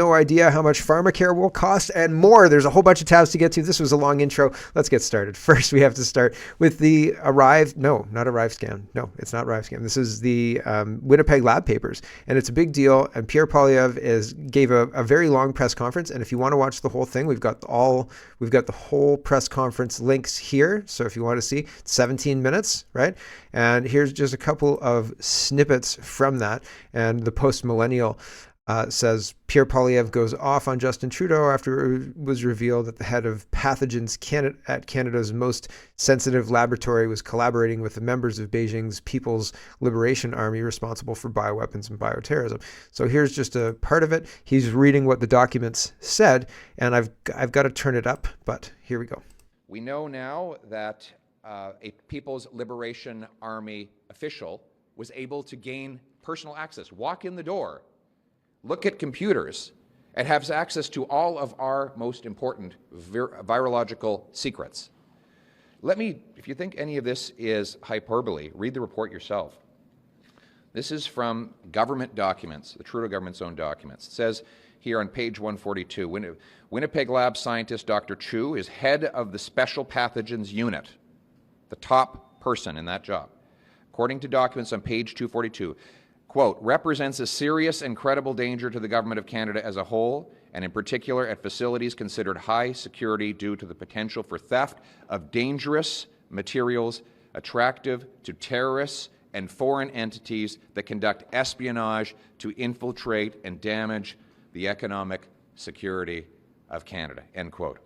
no idea how much pharmacare will cost, and more. There's a whole bunch of tabs to get to. This was a long intro. Let's get started. First, we have to start with the not Arrivescam. No, it's not Arrivescam. This is the Winnipeg lab papers, and it's a big deal. And Pierre Poilievre gave a very long press conference. And if you want to watch the whole thing, we've got the whole press conference links here. So if you want to see, it's 17 minutes, right? And here's just a couple of snippets from that. And the post-millennial says Pierre Poilievre goes off on Justin Trudeau after it was revealed that the head of pathogens at Canada's most sensitive laboratory was collaborating with the members of Beijing's People's Liberation Army responsible for bioweapons and bioterrorism. So here's just a part of it. He's reading what the documents said, and I've got to turn it up, but here we go. We know now that a People's Liberation Army official was able to gain personal access, walk in the door, look at computers, and have access to all of our most important virological secrets. If you think any of this is hyperbole, read the report yourself. This is from government documents, the Trudeau government's own documents. It says here on page 142, Winnipeg lab scientist Dr. Chu is head of the Special Pathogens Unit, the top person in that job. According to documents on page 242, quote, represents a serious and credible danger to the Government of Canada as a whole, and in particular at facilities considered high security due to the potential for theft of dangerous materials attractive to terrorists and foreign entities that conduct espionage to infiltrate and damage the economic security of Canada, end quote.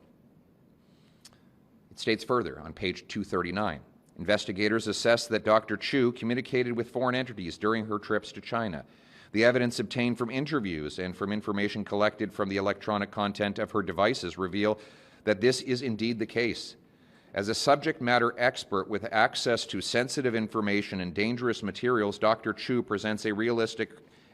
It states further on page 239, investigators assess that Dr. Chu communicated with foreign entities during her trips to China. The evidence obtained from interviews and from information collected from the electronic content of her devices reveal that this is indeed the case. As a subject matter expert with access to sensitive information and dangerous materials, Dr. Chu presents a realistic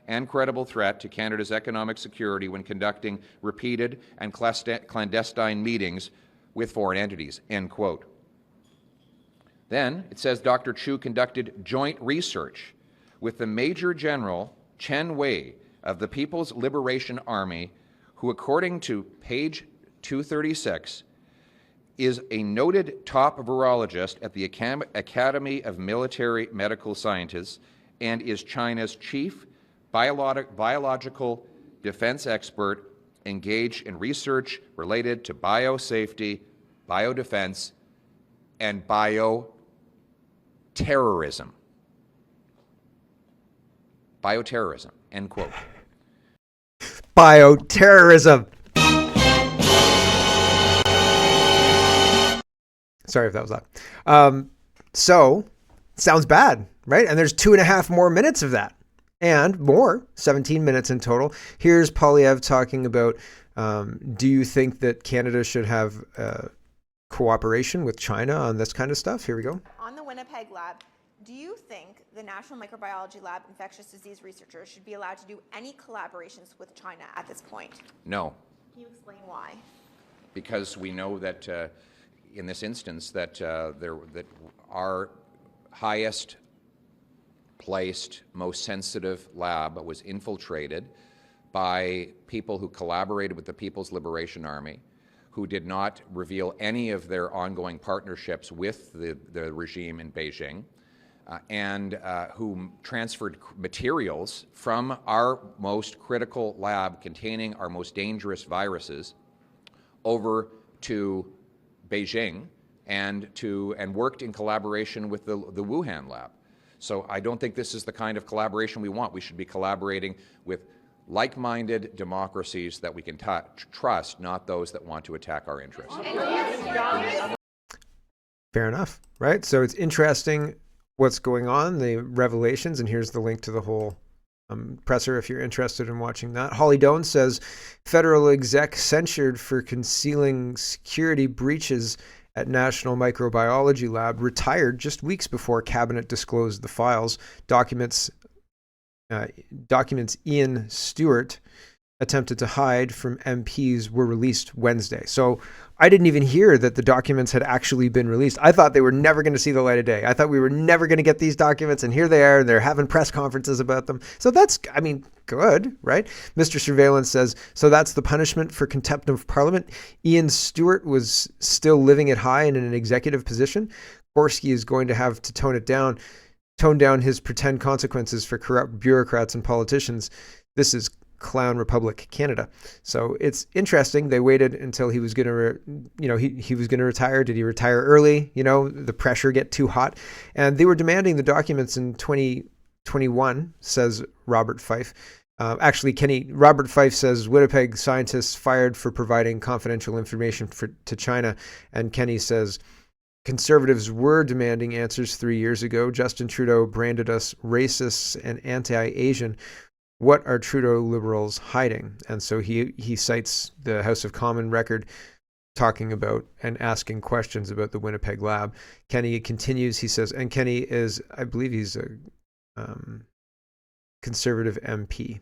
and credible threat to Canada's economic security when conducting repeated and clandestine meetings with foreign entities, end quote. Then it says Dr. Chu conducted joint research with the Major General Chen Wei of the People's Liberation Army, who, according to page 236, is a noted top virologist at the Academy of Military Medical Sciences and is China's chief biological defense expert engaged in research related to biosafety, biodefense, and bioterrorism. Bioterrorism, end quote. Bioterrorism. Sorry if that was loud. So, sounds bad, right? And there's 2.5 more minutes of that. And more, 17 minutes in total. Here's Poilievre talking about, do you think that Canada should have cooperation with China on this kind of stuff? Here we go. On the Winnipeg lab, do you think the National Microbiology Lab infectious disease researchers should be allowed to do any collaborations with China at this point? No. Can you explain why? Because we know that in this instance that our highest placed, most sensitive lab was infiltrated by people who collaborated with the People's Liberation Army, who did not reveal any of their ongoing partnerships with the regime in Beijing, and who transferred materials from our most critical lab containing our most dangerous viruses over to Beijing and worked in collaboration with the Wuhan lab. So I don't think this is the kind of collaboration we want. We should be collaborating with like-minded democracies that we can trust, not those that want to attack our interests. Fair enough, right? So it's interesting what's going on, the revelations, and here's the link to the whole presser if you're interested in watching that. Holly Doan says, federal exec censured for concealing security breaches at National Microbiology Lab, retired just weeks before Cabinet disclosed the files. Documents Ian Stewart attempted to hide from MPs were released Wednesday. So I didn't even hear that the documents had actually been released. I thought they were never going to see the light of day. I thought we were never going to get these documents, and here they are. They're having press conferences about them. So that's, I mean, good, right? Mr. Surveillance says, so that's the punishment for contempt of Parliament. Ian Stewart was still living it high in an executive position. Gorski is going to have to tone down his pretend consequences for corrupt bureaucrats and politicians. This is Clown Republic Canada. So it's interesting. They waited until he was going to, he was going to retire. Did he retire early? The pressure get too hot, and they were demanding the documents in 2021, says Robert Fife. Robert Fife says Winnipeg scientists fired for providing confidential information to China, and Kenny says Conservatives were demanding answers 3 years ago. Justin Trudeau branded us racists and anti-Asian. What are Trudeau Liberals hiding? And so he cites the House of Commons record talking about and asking questions about the Winnipeg lab. Kenny continues, he says, and Kenny is, I believe he's a Conservative MP,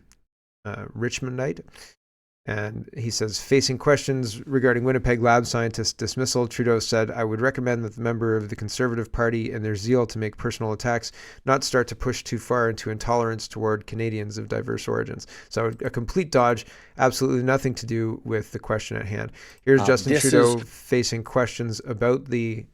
Richmondite. And he says, facing questions regarding Winnipeg lab scientist dismissal, Trudeau said, I would recommend that the member of the Conservative Party, in their zeal to make personal attacks, not start to push too far into intolerance toward Canadians of diverse origins. So a complete dodge, absolutely nothing to do with the question at hand. Here's Justin Trudeau facing questions about the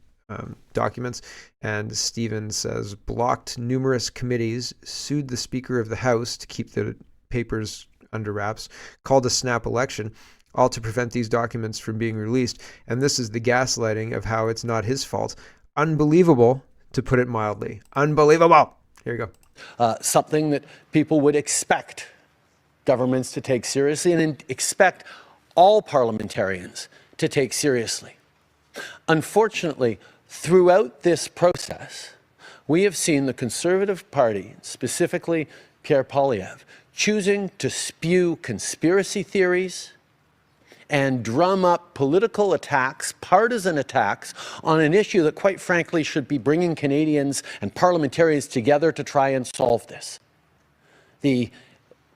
documents, and Stephen says, blocked numerous committees, sued the Speaker of the House to keep the papers under wraps, called a snap election, all to prevent these documents from being released. And this is the gaslighting of how it's not his fault. Unbelievable, to put it mildly. Unbelievable. Here you go. Something that people would expect governments to take seriously and expect all parliamentarians to take seriously. Unfortunately, throughout this process, we have seen the Conservative Party, specifically Pierre Poilievre, choosing to spew conspiracy theories and drum up political attacks, partisan attacks, on an issue that, quite frankly, should be bringing Canadians and parliamentarians together to try and solve this. The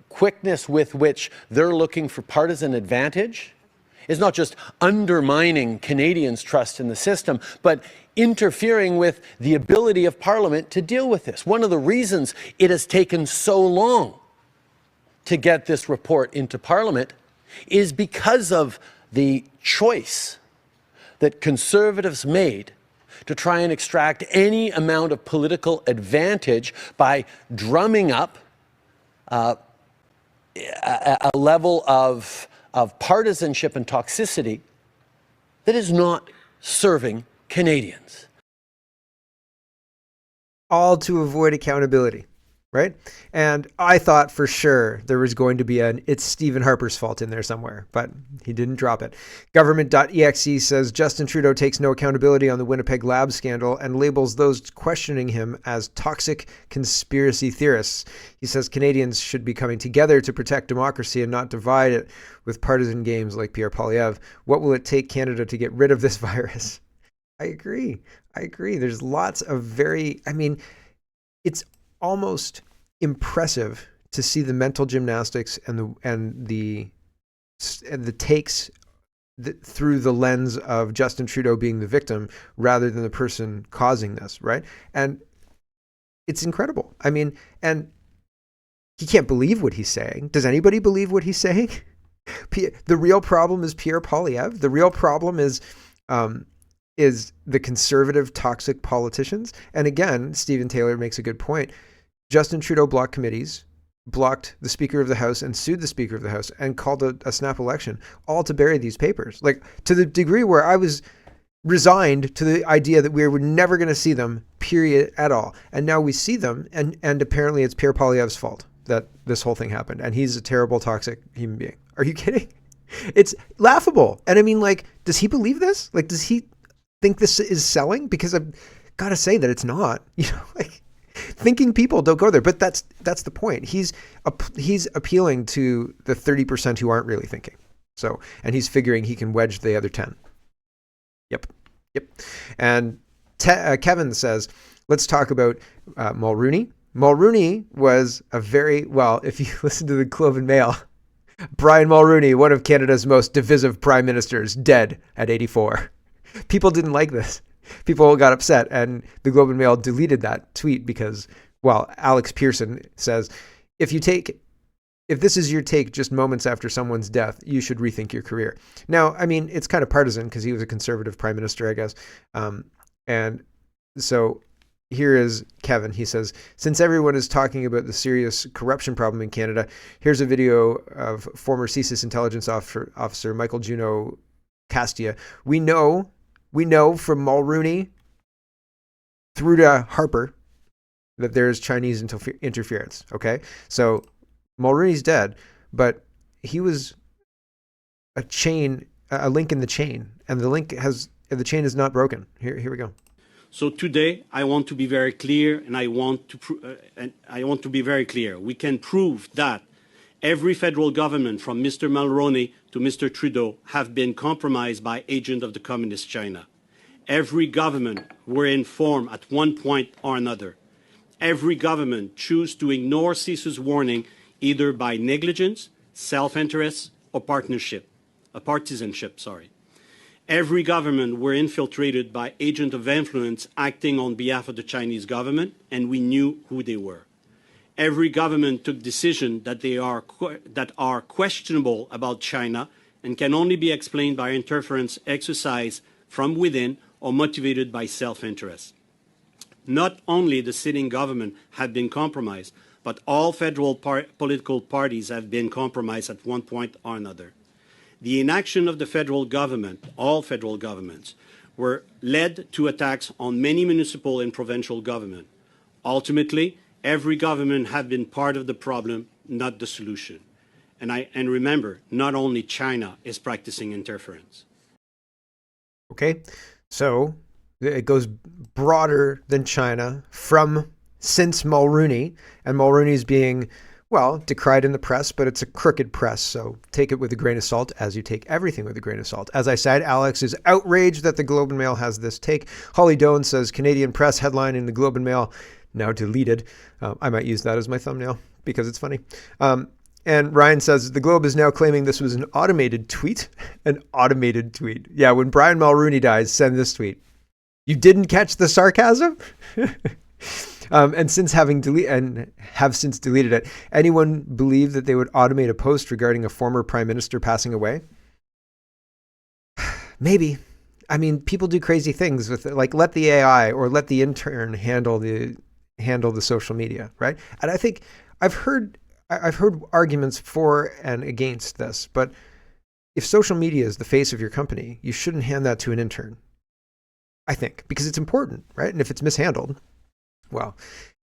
quickness with which they're looking for partisan advantage is not just undermining Canadians' trust in the system, but interfering with the ability of Parliament to deal with this. One of the reasons it has taken so long to get this report into Parliament is because of the choice that Conservatives made to try and extract any amount of political advantage by drumming up a level of partisanship and toxicity that is not serving Canadians. All to avoid accountability, right? And I thought for sure there was going to be it's Stephen Harper's fault in there somewhere, but he didn't drop it. Government.exe says Justin Trudeau takes no accountability on the Winnipeg lab scandal and labels those questioning him as toxic conspiracy theorists. He says Canadians should be coming together to protect democracy and not divide it with partisan games like Pierre Poilievre. What will it take Canada to get rid of this virus? I agree. There's lots of it's almost impressive to see the mental gymnastics and the takes through the lens of Justin Trudeau being the victim rather than the person causing this, right? And it's incredible. And he can't believe what he's saying. Does anybody believe what he's saying? The real problem is Pierre Poilievre. The real problem is the conservative toxic politicians. And again, Stephen Taylor makes a good point. Justin Trudeau blocked committees, blocked the Speaker of the House, and sued the Speaker of the House, and called a snap election, all to bury these papers. Like, to the degree where I was resigned to the idea that we were never going to see them, period, at all. And now we see them, and apparently it's Pierre Poilievre's fault that this whole thing happened, and he's a terrible, toxic human being. Are you kidding? It's laughable. And does he believe this? Like, does he think this is selling? Because I've got to say that it's not. Thinking people don't go there, but that's the point. He's appealing to the 30% who aren't really thinking. So, and he's figuring he can wedge the other 10. Yep. And Kevin says, let's talk about Mulroney. Mulroney was if you listen to the Globe and Mail, Brian Mulroney, one of Canada's most divisive prime ministers, dead at 84. People didn't like this. People got upset, and the Globe and Mail deleted that tweet because, Alex Pearson says, if if this is your take just moments after someone's death, you should rethink your career. Now, I mean, it's kind of partisan because he was a conservative prime minister, I guess. And so here is Kevin. He says, since everyone is talking about the serious corruption problem in Canada, here's a video of former CSIS intelligence officer Michael Juno Castia. We know from Mulroney through to Harper that there's Chinese interference. Okay. So Mulroney's dead, but he was a link in the chain, and the chain is not broken. Here we go. So today, I want to be very clear, and I want to be very clear. We can prove that every federal government, from Mr. Mulroney to Mr. Trudeau, have been compromised by agents of the Communist China. Every government were informed at one point or another. Every government chose to ignore CSIS warning, either by negligence, self-interest, or partisanship. Every government were infiltrated by agents of influence acting on behalf of the Chinese government, and we knew who they were. Every government took decisions that are questionable about China and can only be explained by interference exercised from within or motivated by self-interest. Not only the sitting government have been compromised, but all federal political parties have been compromised at one point or another. The inaction of the federal government, all federal governments, were led to attacks on many municipal and provincial government. Ultimately, every government have been part of the problem, not the solution. And remember, not only China is practicing interference. Okay, so it goes broader than China since Mulroney, and Mulroney's being, well, decried in the press, but it's a crooked press, so take it with a grain of salt, as you take everything with a grain of salt. As I said, Alex is outraged that the Globe and Mail has this take. Holly Doan says, Canadian press headline in the Globe and Mail, now deleted. I might use that as my thumbnail because it's funny. And Ryan says, the Globe is now claiming this was an automated tweet. An automated tweet. Yeah, when Brian Mulroney dies, send this tweet. You didn't catch the sarcasm? And have since deleted it. Anyone believe that they would automate a post regarding a former prime minister passing away? Maybe. I mean, people do crazy things with it, like let the AI or let the intern handle the social media, right? And I think I've heard arguments for and against this, but if social media is the face of your company, you shouldn't hand that to an intern. I think, because it's important, right? And if it's mishandled, well,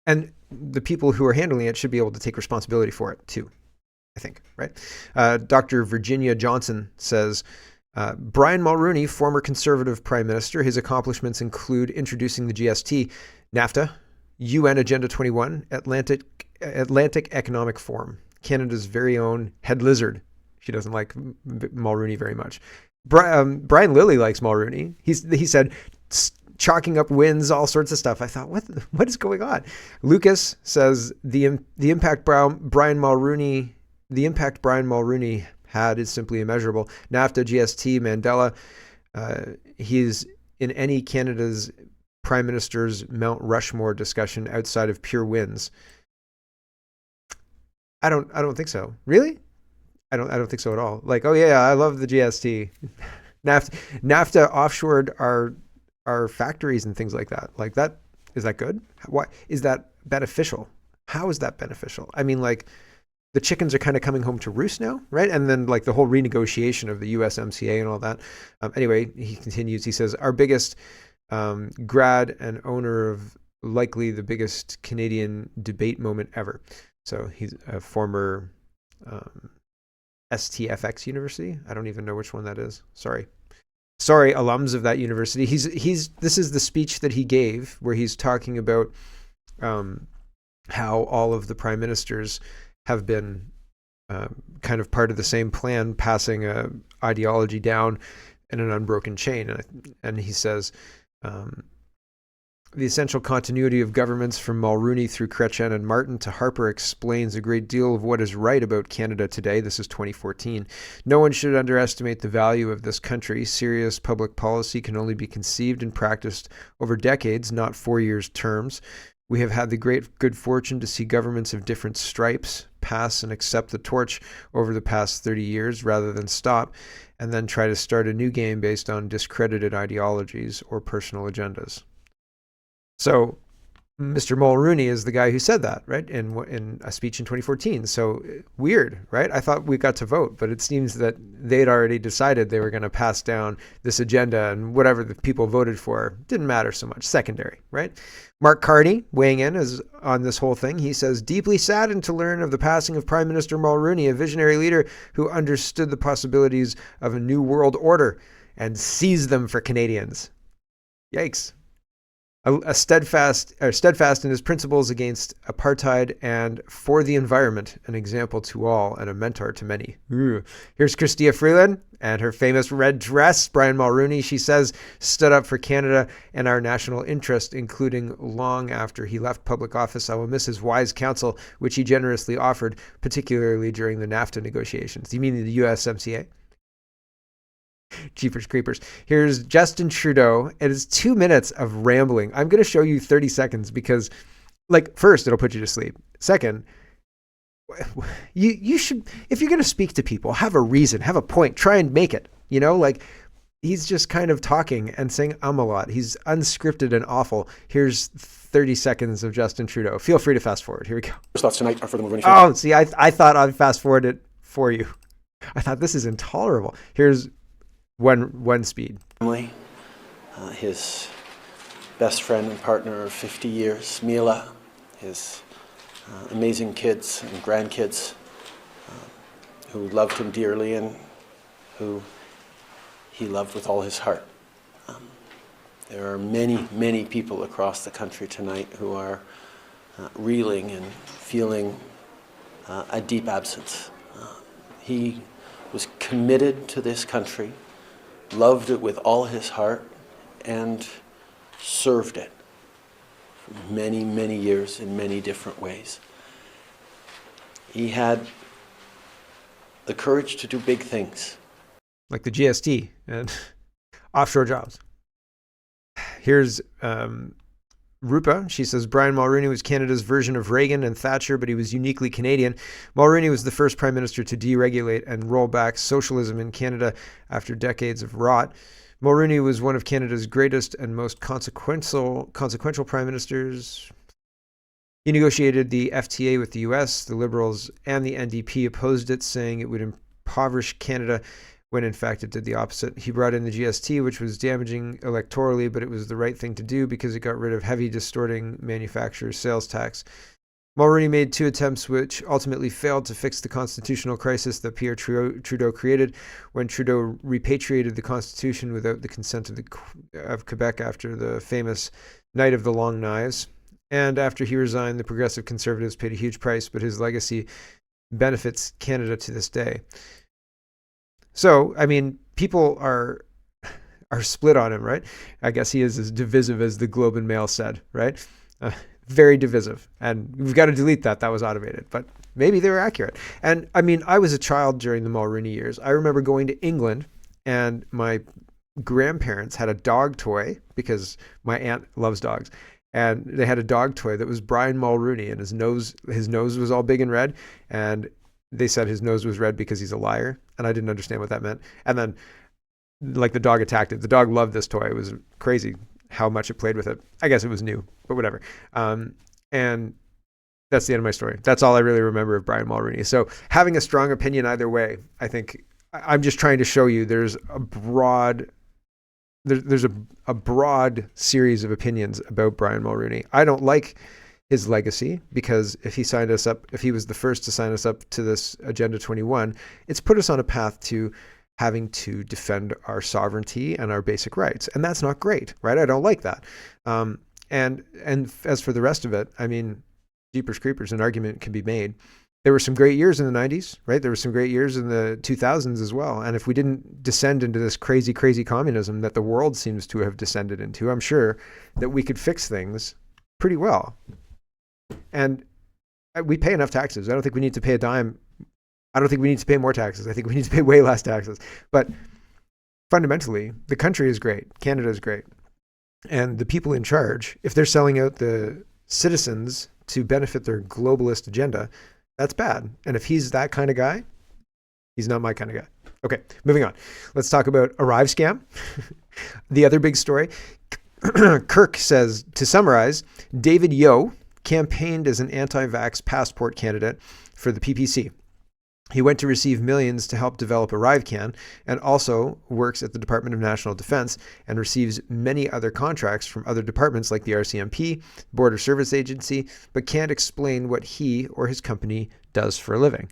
and the people who are handling it should be able to take responsibility for it too, I think, right? Dr. Virginia Johnson says, Brian Mulroney, former Conservative Prime Minister, his accomplishments include introducing the GST, NAFTA, UN Agenda 21, Atlantic Economic Forum, Canada's very own head lizard. She doesn't like Mulroney very much. Brian Lilly likes Mulroney. He said, chalking up wins, all sorts of stuff. I thought, what is going on? Lucas says the impact Brian Mulroney had is simply immeasurable. NAFTA, GST, Mandela. He's in any Canada's Prime Minister's Mount Rushmore discussion outside of pure wins. I don't think so. Really? I don't think so at all. Like, oh yeah, I love the GST. NAFTA offshored our factories and things like that. Like that, is that good? Why is that beneficial? How is that beneficial? I mean, like the chickens are kind of coming home to roost now, right? And then like the whole renegotiation of the USMCA and all that. Anyway, he continues. He says, our biggest grad and owner of likely the biggest Canadian debate moment ever. So he's a former STFX University. I don't even know which one that is. Sorry, alums of that university. This is the speech that he gave where he's talking about how all of the prime ministers have been kind of part of the same plan, passing a ideology down in an unbroken chain. And he says, the essential continuity of governments from Mulroney through Chrétien and Martin to Harper explains a great deal of what is right about Canada today. This is 2014. No one should underestimate the value of this country. Serious public policy can only be conceived and practiced over decades, not 4 years terms. We have had the great good fortune to see governments of different stripes pass and accept the torch over the past 30 years rather than stop and then try to start a new game based on discredited ideologies or personal agendas. So Mr. Mulroney is the guy who said that, right, in a speech in 2014. So weird, right? I thought we got to vote, but it seems that they'd already decided they were going to pass down this agenda, and whatever the people voted for didn't matter so much. Secondary, right? Mark Carney, weighing in on this whole thing, he says, deeply saddened to learn of the passing of Prime Minister Mulroney, a visionary leader who understood the possibilities of a new world order and seized them for Canadians. Yikes. A steadfast in his principles against apartheid and for the environment, an example to all and a mentor to many. Ooh. Here's Chrystia Freeland and her famous red dress. Brian Mulroney, she says, stood up for Canada and our national interest, including long after he left public office. I will miss his wise counsel, which he generously offered, particularly during the NAFTA negotiations. You mean the USMCA? Jeepers creepers. Here's Justin Trudeau. It is 2 minutes of rambling. I'm going to show you 30 seconds because, like, first, it'll put you to sleep. Second, you should, if you're going to speak to people, have a reason, have a point, try and make it. You know, like, he's just kind of talking and saying a lot. He's unscripted and awful. Here's 30 seconds of Justin Trudeau. Feel free to fast forward. Here we go. First thoughts tonight are for the Mulroney. Oh, see, I thought I'd fast forward it for you. I thought this is intolerable. Here's one speed. Family, his best friend and partner of 50 years, Mila, his amazing kids and grandkids who loved him dearly and who he loved with all his heart. There are many, many people across the country tonight who are reeling and feeling a deep absence. He was committed to this country, loved it with all his heart, and served it for many, many years in many different ways. He had the courage to do big things. Like the GST and offshore jobs. Here's Rupa. She says, Brian Mulroney was Canada's version of Reagan and Thatcher, but he was uniquely Canadian. Mulroney was the first prime minister to deregulate and roll back socialism in Canada after decades of rot. Mulroney was one of Canada's greatest and most consequential prime ministers. He negotiated the FTA with the US. The Liberals and the NDP opposed it, saying it would impoverish Canada, when in fact it did the opposite. He brought in the GST, which was damaging electorally, but it was the right thing to do because it got rid of heavy distorting manufacturers' sales tax. Mulroney made 2 attempts which ultimately failed to fix the constitutional crisis that Pierre Trudeau created when Trudeau repatriated the Constitution without the consent of Quebec after the famous Night of the Long Knives. And after he resigned, the Progressive Conservatives paid a huge price, but his legacy benefits Canada to this day. So, I mean, people are split on him, right? I guess he is as divisive as the Globe and Mail said, right? Very divisive. And we've got to delete that. That was automated. But maybe they were accurate. And, I mean, I was a child during the Mulroney years. I remember going to England, and my grandparents had a dog toy because my aunt loves dogs. And they had a dog toy that was Brian Mulroney, and his nose was all big and red. And they said his nose was red because he's a liar, and I didn't understand what that meant. And then, like, the dog attacked it. The dog loved this toy. It was crazy how much it played with it. I guess it was new, but whatever. And that's the end of my story. That's all I really remember of Brian Mulroney. So having a strong opinion either way, I think I'm just trying to show you there's a broad series of opinions about Brian Mulroney. I don't like his legacy, because if he was the first to sign us up to this Agenda 21, it's put us on a path to having to defend our sovereignty and our basic rights. And that's not great, right? I don't like that. And as for the rest of it, I mean, jeepers creepers, an argument can be made. There were some great years in the 90s, right? There were some great years in the 2000s as well. And if we didn't descend into this crazy, crazy communism that the world seems to have descended into, I'm sure that we could fix things pretty well. And we pay enough taxes. I don't think we need to pay a dime. I don't think we need to pay more taxes. I think we need to pay way less taxes. But fundamentally, the country is great. Canada is great. And the people in charge, if they're selling out the citizens to benefit their globalist agenda, that's bad. And if he's that kind of guy, he's not my kind of guy. Okay, moving on. Let's talk about Arrivescam. The other big story. Kirk says, to summarize, David Yeo campaigned as an anti-vax passport candidate for the PPC. He went to receive millions to help develop Arrivescam and also works at the Department of National Defense and receives many other contracts from other departments like the RCMP, Border Service Agency, but can't explain what he or his company does for a living.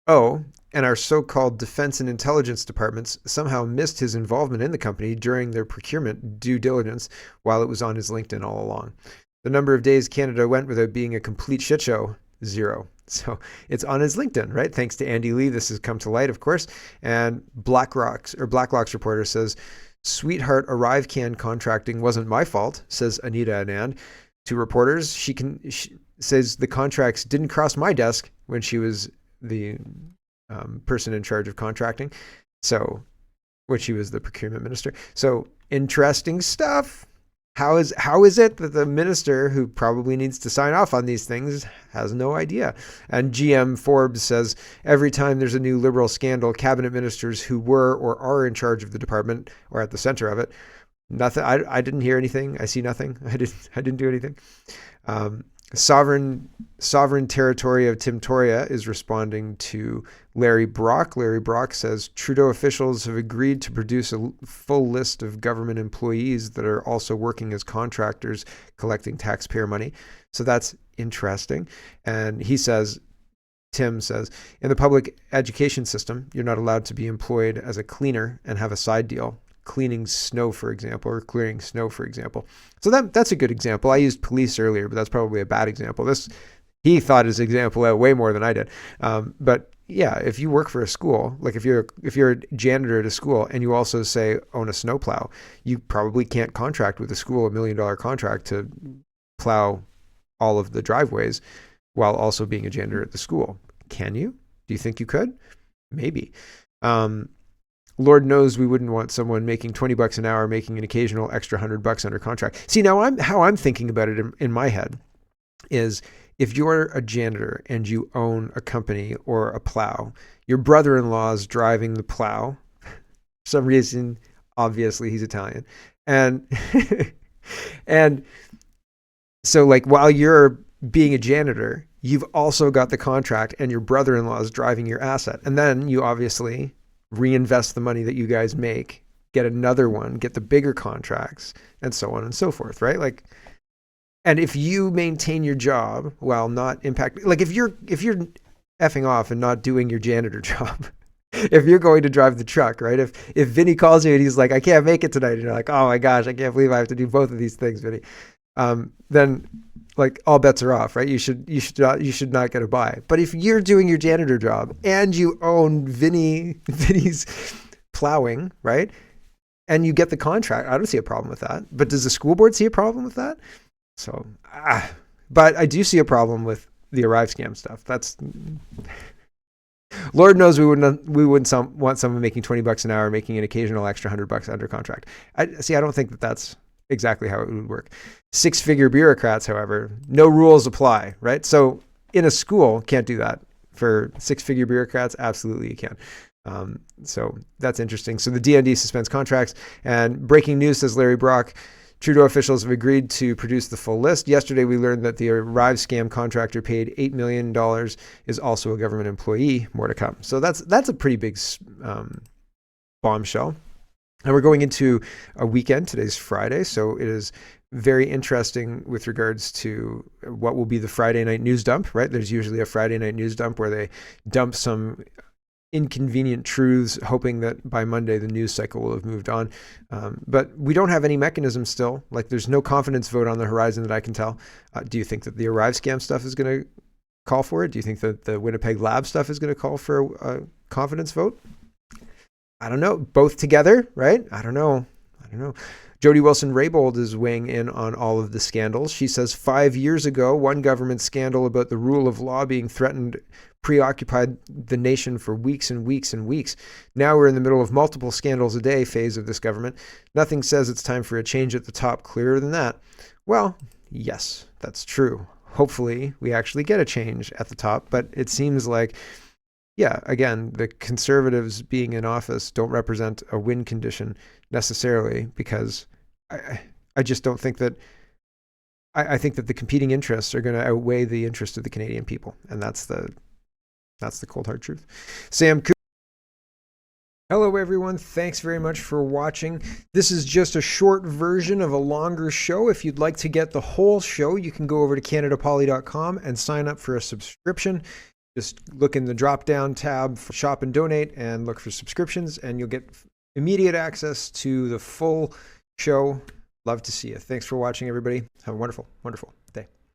Oh, and our so-called defense and intelligence departments somehow missed his involvement in the company during their procurement due diligence while it was on his LinkedIn all along. The number of days Canada went without being a complete shit show, 0. So it's on his LinkedIn, right? Thanks to Andy Lee, this has come to light, of course. And Blacklock's reporter says, sweetheart Arrivescam contracting wasn't my fault, says Anita Anand. To reporters, she says the contracts didn't cross my desk when she was the person in charge of contracting. So, when she was the procurement minister. So interesting stuff. How is it that the minister who probably needs to sign off on these things has no idea? And GM Forbes says every time there's a new Liberal scandal, cabinet ministers who were or are in charge of the department or at the center of it, nothing. I didn't hear anything. I see nothing. I didn't do anything. Sovereign Territory of Timtoria is responding to Larry Brock. Larry Brock says Trudeau officials have agreed to produce a full list of government employees that are also working as contractors collecting taxpayer money. So that's interesting. And Tim says, in the public education system, you're not allowed to be employed as a cleaner and have a side deal. Clearing snow, for example. So that's a good example. I used police earlier, but that's probably a bad example. He thought his example out way more than I did. But yeah, if you work for a school, like if you're a janitor at a school and you also say own a snowplow, you probably can't contract with a school $1 million contract to plow all of the driveways while also being a janitor at the school. Can you? Do you think you could? Maybe. Lord knows we wouldn't want someone making $20 an hour making an occasional extra $100 under contract. See, now how I'm thinking about it in my head is if you're a janitor and you own a company or a plow, your brother-in-law is driving the plow. For some reason, obviously he's Italian. And and so like while you're being a janitor, you've also got the contract and your brother-in-law is driving your asset. And then you obviously reinvest the money that you guys make, get another one, get the bigger contracts, and so on and so forth, right? Like, and if you maintain your job while not impact, like if you're effing off and not doing your janitor job, if you're going to drive the truck, right? If Vinny calls you and he's like, I can't make it tonight, and you're like, oh my gosh, I can't believe I have to do both of these things, Vinny. Then like all bets are off, right? You should not get a buy. But if you're doing your janitor job and you own Vinny's plowing, right? And you get the contract, I don't see a problem with that. But does the school board see a problem with that? So, but I do see a problem with the Arrivescam stuff. That's Lord knows we wouldn't want someone making $20 an hour making an occasional extra $100 under contract. I don't think that's exactly how it would work. 6-figure bureaucrats, however, no rules apply, right? So in a school, can't do that. For 6-figure bureaucrats, absolutely you can. So that's interesting. So the DND suspends contracts. And breaking news, says Larry Brock, Trudeau officials have agreed to produce the full list. Yesterday, we learned that the Arrivescam contractor paid $8 million is also a government employee. More to come. So that's a pretty big bombshell. And we're going into a weekend. Today's Friday, so it is very interesting with regards to what will be the Friday night news dump, right? There's usually a Friday night news dump where they dump some inconvenient truths, hoping that by Monday the news cycle will have moved on. But we don't have any mechanism still. Like there's no confidence vote on the horizon that I can tell. Do you think that the Arrivescam stuff is going to call for it? Do you think that the Winnipeg lab stuff is going to call for a confidence vote? I don't know. Both together, right? I don't know. Jody Wilson-Raybould is weighing in on all of the scandals. She says 5 years ago, one government scandal about the rule of law being threatened preoccupied the nation for weeks and weeks and weeks. Now we're in the middle of multiple scandals a day phase of this government. Nothing says it's time for a change at the top clearer than that. Well, Yes, that's true. Hopefully we actually get a change at the top, but it seems like, yeah, again, the Conservatives being in office don't represent a win condition necessarily, because I just don't think that, I think that the competing interests are going to outweigh the interest of the Canadian people. And that's the cold hard truth. Sam Cooper. Hello, everyone. Thanks very much for watching. This is just a short version of a longer show. If you'd like to get the whole show, you can go over to CanadaPoly.com and sign up for a subscription. Just look in the drop-down tab for Shop and Donate and look for subscriptions, and you'll get immediate access to the full show. Love to see you. Thanks for watching, everybody. Have a wonderful, wonderful